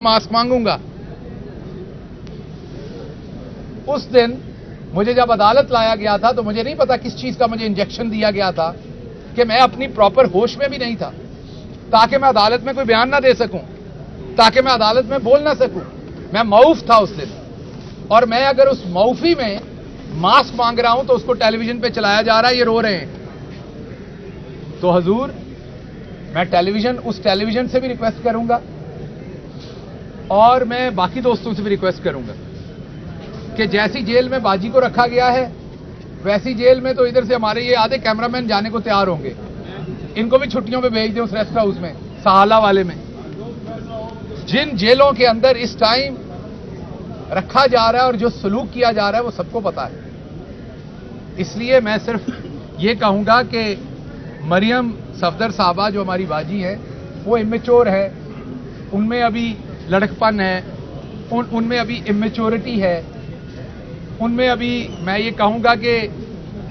Mask मांगूंगा। उस दिन मुझे जब अदालत लाया गया था तो मुझे नहीं पता किस चीज का मुझे इंजेक्शन दिया गया था कि मैं अपनी प्रॉपर होश में भी नहीं था, ताकि मैं अदालत में कोई बयान ना दे सकूं, ताकि मैं अदालत में बोल ना सकूं। मैं मऊफ था उस दिन, और मैं अगर उस मऊफी में मास्क मांग रहा हूं तो उसको टेलीविजन पे चलाया जा रहा है, ये रो रहे हैं। तो हुजूर, मैं उस टेलीविजन से भी रिक्वेस्ट करूंगा और मैं बाकी दोस्तों से भी रिक्वेस्ट करूंगा कि जैसी जेल में बाजी को रखा गया है वैसी जेल में तो इधर से हमारे ये आधे कैमरामैन जाने को तैयार होंगे, इनको भी छुट्टियों पे भेज दें उस रेस्ट हाउस में, सहाला वाले में। जिन जेलों के अंदर इस टाइम रखा जा रहा है और जो सलूक किया जा रहा है वो सबको पता है। इसलिए मैं सिर्फ ये कहूंगा कि मरियम सफदर साहबा जो हमारी बाजी है वो इमेच्योर है, उनमें अभी लड़कपन है, उनमें अभी इमेच्योरिटी है, उनमें अभी मैं ये कहूंगा कि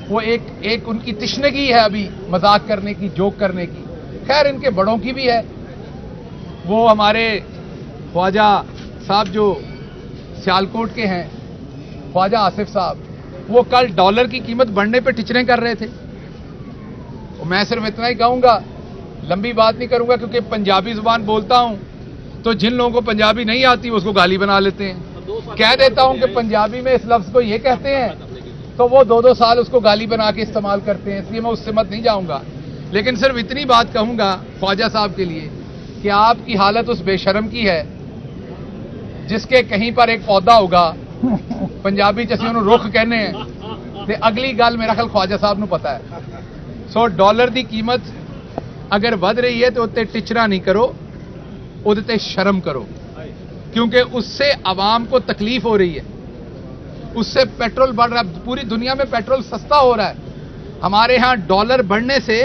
वो एक उनकी तिश्नगी है अभी मजाक करने की, जोक करने की। खैर इनके बड़ों की भी है। वो हमारे ख्वाजा साहब जो सियालकोट के हैं, ख्वाजा आसिफ साहब, वो कल डॉलर की कीमत बढ़ने पे टिचरें कर रहे थे। मैं सिर्फ इतना ही कहूंगा, लंबी बात नहीं करूंगा क्योंकि पंजाबी जुबान बोलता हूं तो जिन लोगों को पंजाबी नहीं आती उसको गाली बना लेते हैं। कह देता हूं कि पंजाबी में इस लफ्ज को ये कहते हैं तो वो 2-2 साल उसको गाली बना के इस्तेमाल करते हैं, इसलिए मैं उससे मत नहीं जाऊंगा। लेकिन सिर्फ इतनी बात कहूंगा ख्वाजा साहब के लिए कि आपकी हालत उस बेशरम की है जिसके कहीं पर एक पौधा होगा, पंजाबी च उन्होंने रुख कहने हैं, ते अगली गल मेरा ख्याल ख्वाजा साहब को पता है। सो डॉलर की कीमत अगर बढ़ रही है तो उत्ते टिचरा नहीं करो, उदते शर्म करो, क्योंकि उससे आवाम को तकलीफ हो रही है, उससे पेट्रोल बढ़ रहा है। पूरी दुनिया में पेट्रोल सस्ता हो रहा है, हमारे यहां डॉलर बढ़ने से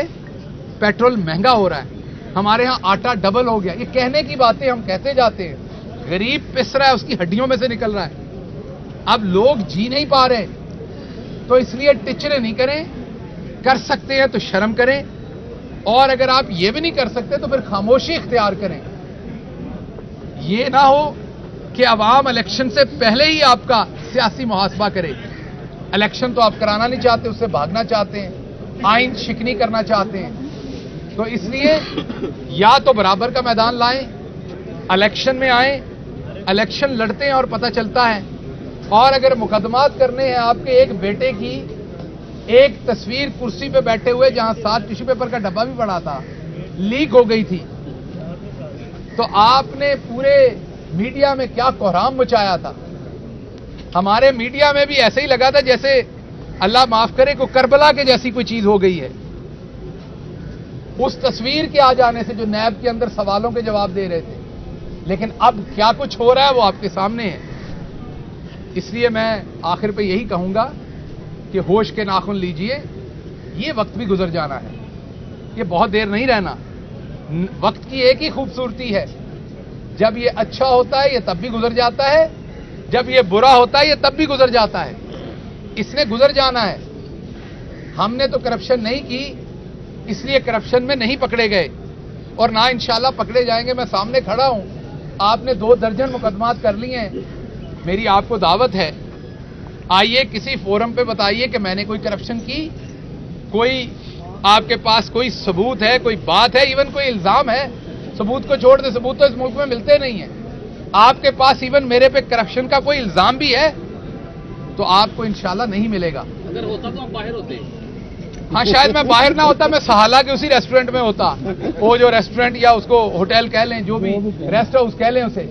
पेट्रोल महंगा हो रहा है, हमारे यहां आटा डबल हो गया। ये कहने की बातें हम कहते जाते हैं, गरीब पिस रहा है, उसकी हड्डियों में से निकल रहा है। अब लोग जी नहीं पा रहे, तो इसलिए टिचरे नहीं करें, कर सकते हैं तो शर्म करें, और अगर आप ये भी नहीं कर सकते तो फिर खामोशी इख्तियार करें। ये ना हो कि अवाम इलेक्शन से पहले ही आपका सियासी मुहासबा करे। इलेक्शन तो आप कराना नहीं चाहते, उससे भागना चाहते हैं, आइन शिकनी करना चाहते हैं। तो इसलिए या तो बराबर का मैदान लाएं, इलेक्शन में आए, इलेक्शन लड़ते हैं और पता चलता है। और अगर मुकदमात करने हैं आपके एक बेटे की एक तस्वीर कुर्सी पे बैठे हुए जहां 7 टिश्यू पेपर का डब्बा भी पड़ा था, लीक हो गई थी, तो आपने पूरे मीडिया में क्या कोहराम मचाया था। हमारे मीडिया में भी ऐसे ही लगा था जैसे अल्लाह माफ करे को करबला के जैसी कोई चीज हो गई है। उस तस्वीर के आ जाने से जो नैब के अंदर सवालों के जवाब दे रहे थे, लेकिन अब क्या कुछ हो रहा है वो आपके सामने है। इसलिए मैं आखिर पे यही कहूंगा कि होश के नाखून लीजिए, ये वक्त भी गुजर जाना है, ये बहुत देर नहीं रहना। वक्त की एक ही खूबसूरती है, जब ये अच्छा होता है ये तब भी गुजर जाता है, जब ये बुरा होता है ये तब भी गुजर जाता है। इसने गुजर जाना है। हमने तो करप्शन नहीं की, इसलिए करप्शन में नहीं पकड़े गए और ना इंशाल्लाह पकड़े जाएंगे। मैं सामने खड़ा हूं, आपने 2 दर्जन मुकदमात कर लिए हैं, मेरी आपको दावत है, आइए किसी फोरम पे बताइए कि मैंने कोई करप्शन की, कोई आपके पास कोई सबूत है, कोई बात है, इवन कोई इल्जाम है। सबूत को छोड़ दे, सबूत तो इस मुल्क में मिलते नहीं है। आपके पास इवन मेरे पे करप्शन का कोई इल्जाम भी है तो आपको इंशाल्लाह नहीं मिलेगा। अगर होता तो आप बाहर होते। हाँ, शायद मैं बाहर ना होता, मैं सहाला के उसी रेस्टोरेंट में होता, वो जो रेस्टोरेंट या उसको होटल कह लें, जो भी रेस्ट हाउस कह लें उसे,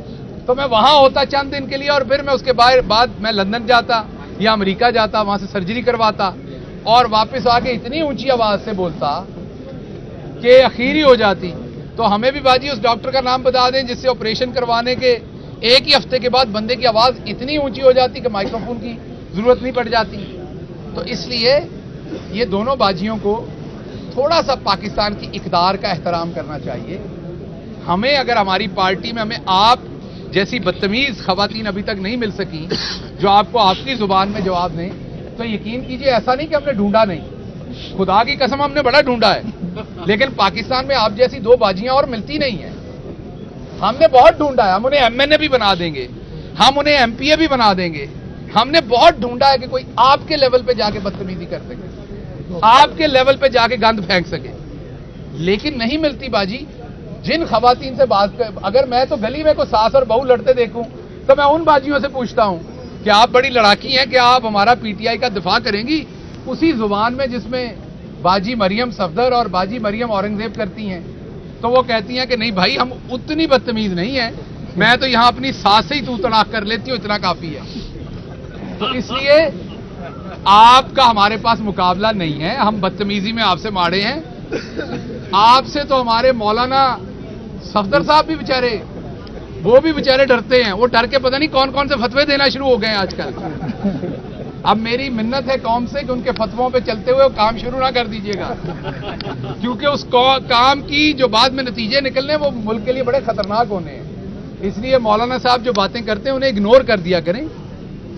तो मैं वहां होता चंद दिन के लिए, और फिर मैं उसके बाद मैं लंदन जाता या अमेरिका जाता, वहां से सर्जरी करवाता और वापस आके इतनी ऊंची आवाज से बोलता कि आखिर ही हो जाती। तो हमें भी बाजी उस डॉक्टर का नाम बता दें जिससे ऑपरेशन करवाने के 1 ही हफ्ते के बाद बंदे की आवाज इतनी ऊंची हो जाती कि माइक्रोफोन की जरूरत नहीं पड़ जाती। तो इसलिए ये दोनों बाजियों को थोड़ा सा पाकिस्तान की इक़दार का एहतराम करना चाहिए। हमें, अगर हमारी पार्टी में हमें आप जैसी बदतमीज खवातीन अभी तक नहीं मिल सकी जो आपको आपकी जुबान में जवाब दें, तो यकीन कीजिए ऐसा नहीं कि हमने ढूंढा नहीं, खुदा की कसम हमने बड़ा ढूंढा है, लेकिन पाकिस्तान में आप जैसी 2 बाजियां और मिलती नहीं है। हमने बहुत ढूंढा है, हम उन्हें एमएनए भी बना देंगे, हम उन्हें एमपीए भी बना देंगे। हमने बहुत ढूंढा है कि कोई आपके लेवल पे जाके बदतमीजी कर सके, आपके लेवल पे जाके गंद फेंक सके, लेकिन नहीं मिलती बाजी। जिन खवातीन से बात कर, अगर मैं तो गली में कोई सास और बहू लड़ते देखूं तो मैं उन बाजियों से पूछता हूं कि आप बड़ी लड़ाकी हैं, कि आप हमारा पीटीआई का दिफा करेंगी उसी जुबान में जिसमें बाजी मरियम सफदर और बाजी मरियम औरंगजेब करती हैं। तो वो कहती हैं कि नहीं भाई, हम उतनी बदतमीज नहीं हैं, मैं तो यहां अपनी सास से ही तू तड़ाक कर लेती हूं, इतना काफी है। तो इसलिए आपका हमारे पास मुकाबला नहीं है, हम बदतमीजी में आपसे मारे हैं। आपसे तो हमारे मौलाना सफदर साहब भी बेचारे, वो भी बेचारे डरते हैं, वो डर के पता नहीं कौन कौन से फतवे देना शुरू हो गए हैं आजकल। अब मेरी मिन्नत है कौम से कि उनके फतवों पे चलते हुए वो काम शुरू ना कर दीजिएगा, क्योंकि उस काम की जो बाद में नतीजे निकलने वो मुल्क के लिए बड़े खतरनाक होने हैं। इसलिए मौलाना साहब जो बातें करते हैं उन्हें इग्नोर कर दिया करें।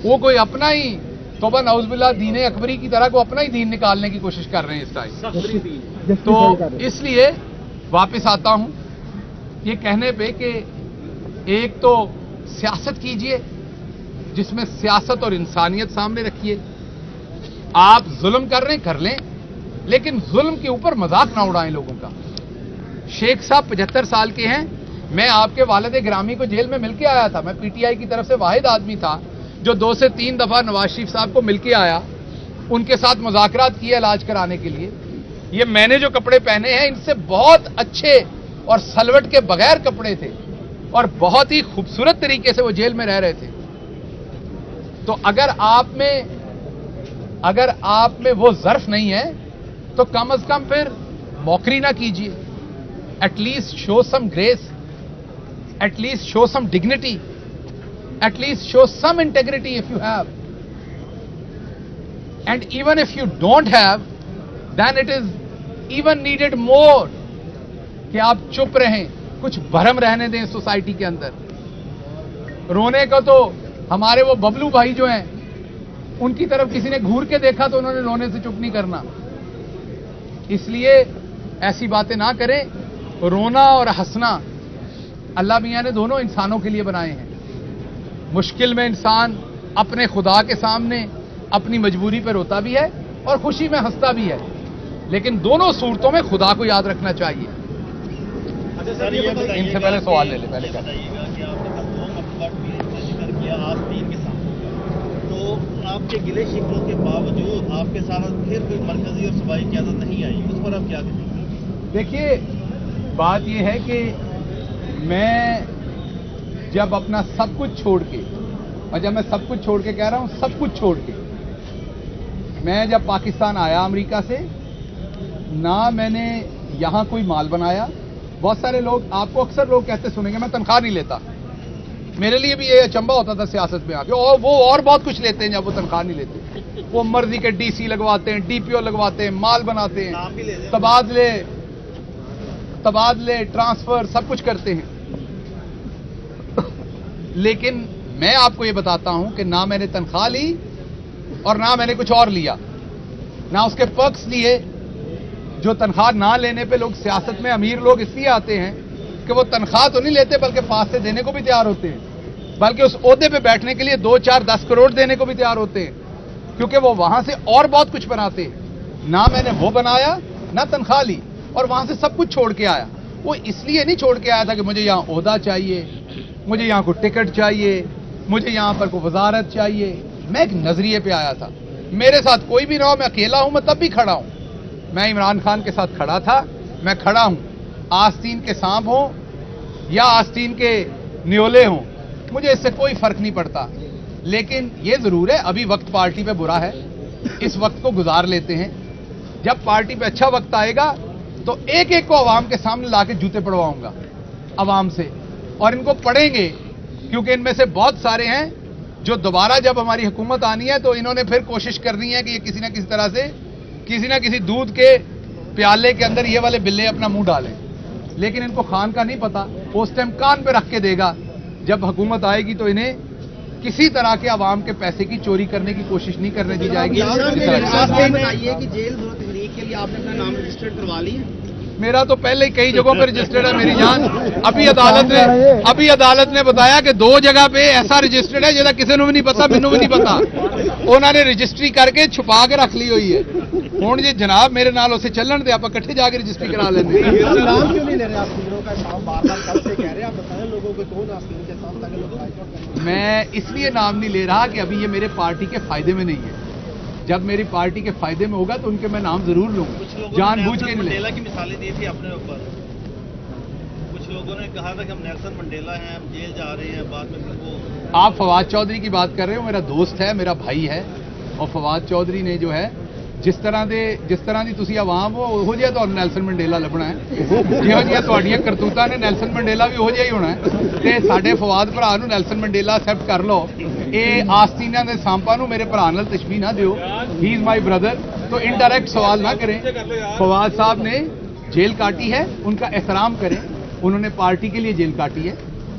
वो कोई अपना ही तौबा नौज़ुबिल्लाह दीन अकबरी की तरह को अपना ही दीन निकालने की कोशिश कर रहे हैं इस टाइम। तो इसलिए वापस आता हूं ये कहने पे कि एक तो सियासत कीजिए जिसमें सियासत और इंसानियत सामने रखिए। आप जुल्म कर रहे हैं कर लें, लेकिन जुल्म के ऊपर मजाक ना उड़ाएं लोगों का। शेख साहब 75 साल के हैं, मैं आपके वालिद गिरामी को जेल में मिलके आया था। मैं पीटीआई की तरफ से वाहिद आदमी था जो 2 से 3 दफा नवाज शरीफ साहब को मिलके आया, उनके साथ मुज़ाकरात किए इलाज कराने के लिए। ये मैंने जो कपड़े पहने हैं इनसे बहुत अच्छे और सलवट के बगैर कपड़े थे और बहुत ही खूबसूरत तरीके से वो जेल में रह रहे थे। तो अगर आप में वो ज़र्फ नहीं है तो कम अज कम फिर मौकरी ना कीजिए। At least show some grace, at least show some dignity, at least show some integrity if you have, and even if you don't have, then it is even needed more कि आप चुप रहें, कुछ भरम रहने दें सोसाइटी के अंदर। रोने को तो हमारे वो बबलू भाई जो हैं उनकी तरफ किसी ने घूर के देखा तो उन्होंने रोने से चुप नहीं करना। इसलिए ऐसी बातें ना करें। रोना और हंसना अल्लाह मियां ने दोनों इंसानों के लिए बनाए हैं। मुश्किल में इंसान अपने खुदा के सामने अपनी मजबूरी पर रोता भी है और खुशी में हंसता भी है, लेकिन दोनों सूरतों में खुदा को याद रखना चाहिए। अच्छा सर, इनसे पहले सवाल ले ले पहले क्या बताइएगा कि आपने कल 2 मरतबा जिक्र किया आस्तीन के साथ, तो आपके गिले शिकवों के बावजूद आपके साथ फिर कोई मरकजी और सूबाई क़यादत नहीं आई, उस पर आप क्या कहेंगे? देखिए, बात यह है कि मैं जब अपना सब कुछ छोड़ के, और जब मैं सब कुछ छोड़ के कह रहा हूं सब कुछ छोड़ के, मैं जब पाकिस्तान आया अमेरिका से, ना मैंने यहां कोई माल बनाया। बहुत सारे लोग, आपको अक्सर लोग कहते सुनेंगे मैं तनख्वाह नहीं लेता। मेरे लिए भी ये अचंबा होता था सियासत में आके, और वो और बहुत कुछ लेते हैं जब वो तनख्वाह नहीं लेते। वो मर्जी के डीसी लगवाते हैं, डीपीओ लगवाते हैं, माल बनाते हैं, तबादले ट्रांसफर सब कुछ करते हैं। लेकिन मैं आपको ये बताता हूं कि ना मैंने तनख्वाह ली और ना मैंने कुछ और लिया, ना उसके पर्क्स लिए। जो तनख्वाह ना लेने पे लोग सियासत में अमीर लोग इसलिए आते हैं कि वो तनख्वाह तो नहीं लेते बल्कि पास से देने को भी तैयार होते हैं, बल्कि उस ओहदे पे बैठने के लिए 2, 4, 10 करोड़ देने को भी तैयार होते हैं, क्योंकि वो वहां से और बहुत कुछ बनाते हैं। ना मैंने वो बनाया ना तनख्वाह ली, और वहां से सब कुछ छोड़ के आया। वो इसलिए नहीं छोड़ के आया था कि मुझे यहां ओहदा चाहिए, मुझे यहां को टिकट चाहिए, मुझे यहां पर कोई वजारत चाहिए। मैं एक नजरिए पे आया था। मेरे साथ कोई भी ना हो, मैं अकेला हूं, मैं तब भी खड़ा हूं। मैं इमरान खान के साथ खड़ा था, मैं खड़ा हूं। आस्तीन के सांप हो या आस्तीन के न्योले हों, मुझे इससे कोई फर्क नहीं पड़ता। लेकिन ये जरूर है अभी वक्त पार्टी पे बुरा है, इस वक्त को गुजार लेते हैं। जब पार्टी पे अच्छा वक्त आएगा तो एक एक को अवाम के सामने लाके जूते पड़वाऊंगा अवाम से, और इनको पढ़ेंगे, क्योंकि इनमें से बहुत सारे हैं जो दोबारा जब हमारी हुकूमत आनी है तो इन्होंने फिर कोशिश करनी है कि ये किसी ना किसी तरह से किसी ना किसी दूध के प्याले के अंदर ये वाले बिल्ले अपना मुंह डालें। लेकिन इनको खान का नहीं पता, उस टाइम कान पे रख के देगा। जब हुकूमत आएगी तो इन्हें किसी तरह के अवाम के पैसे की चोरी करने की कोशिश नहीं करने दी जाएगी। बताइए कि जेल तहरीक के लिए आपने अपना नाम रजिस्टर्ड करवा लिया? मेरा तो पहले ही कई जगहों पर रजिस्टर्ड है मेरी जान। अभी अदालत ने बताया कि 2 जगह पे ऐसा रजिस्टर्ड है जिहदा किसी ਨੂੰ भी नहीं पता, मैनू भी नहीं पता। उन्होंने रजिस्ट्री करके छुपा के रख ली हुई है। हुण जे जनाब मेरे नाल उसे चलन दे आपां इकट्ठे जाके रजिस्ट्री करा लेंगे। नाम क्यों नहीं ले रहे आस्तीनों का? साहब बार-बार कब से कह रहे हैं, आप बताएं लोगों को कौन आस्तीन के साथ ताकि लोग बाइकआउट करें। मैं इसलिए नाम नहीं ले रहा कि अभी ये मेरे पार्टी के फायदे में नहीं है। जब मेरी पार्टी के फायदे में होगा तो उनके मैं नाम जरूर कुछ लूंगा, लोगों जानबूझ के ने नहीं ले। मंडेला की मिसालें दी थी अपने ऊपर। कुछ लोगों ने कहा था कि हम नेल्सन मंडेला हैं, हम जेल जा रहे हैं, बाद में फिर वो। आप फवाद चौधरी की बात कर रहे हो, मेरा दोस्त है, मेरा भाई है। और फवाद चौधरी ने जो है जिस तरह ਦੀ ਤੁਸੀਂ ਆਵਾਮ ਹੋ ਉਹੋ ਜਿਹਾ ਤੁਹਾਨੂੰ ਨੈਲਸਨ ਮੰਡੇਲਾ ਲੱਭਣਾ ਹੈ। ਜਿਹੋ ਜਿਹੀਆਂ ਤੁਹਾਡੀਆਂ ਕਰਤੂਤਾਂ ਨੇ ਨੈਲਸਨ ਮੰਡੇਲਾ ਵੀ ਉਹੋ ਜਿਹਾ ਹੀ ਹੋਣਾ ਹੈ। ਤੇ ਸਾਡੇ ਫਵਾਦ ਭਰਾ ਨੂੰ ਨੈਲਸਨ ਮੰਡੇਲਾ ਐਕਸੈਪਟ ਕਰ ਲਓ। ਇਹ ਆਸਤੀਨਾਂ ਦੇ ਸਾਂਪਾਂ ਨੂੰ ਮੇਰੇ ਭਰਾ ਨਾਲ ਤਸ਼ਬੀਹ ਨਾ ਦਿਓ। ਹੀ ਇਜ਼ ਮਾਈ ब्रदर। तो इनडायरेक्ट सवाल ना करें। फवाद साहब ने जेल काटी है, उनका एहतराम करें। उन्होंने पार्टी के लिए जेल काटी है।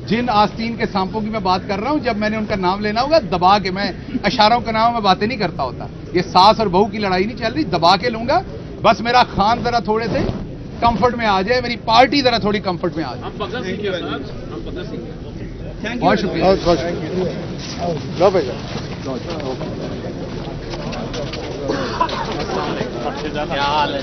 जिन आस्तीन के सांपों की मैं बात कर रहा हूं, जब मैंने उनका नाम लेना होगा दबा के, मैं इशारों के नाम में बातें नहीं करता होता। ये सास और बहू की लड़ाई नहीं चल रही, दबा के लूंगा। बस मेरा खान जरा थोड़े से कंफर्ट में आ जाए, मेरी पार्टी जरा थोड़ी कंफर्ट में आ जाए। बहुत शुक्रिया। क्या हाल है?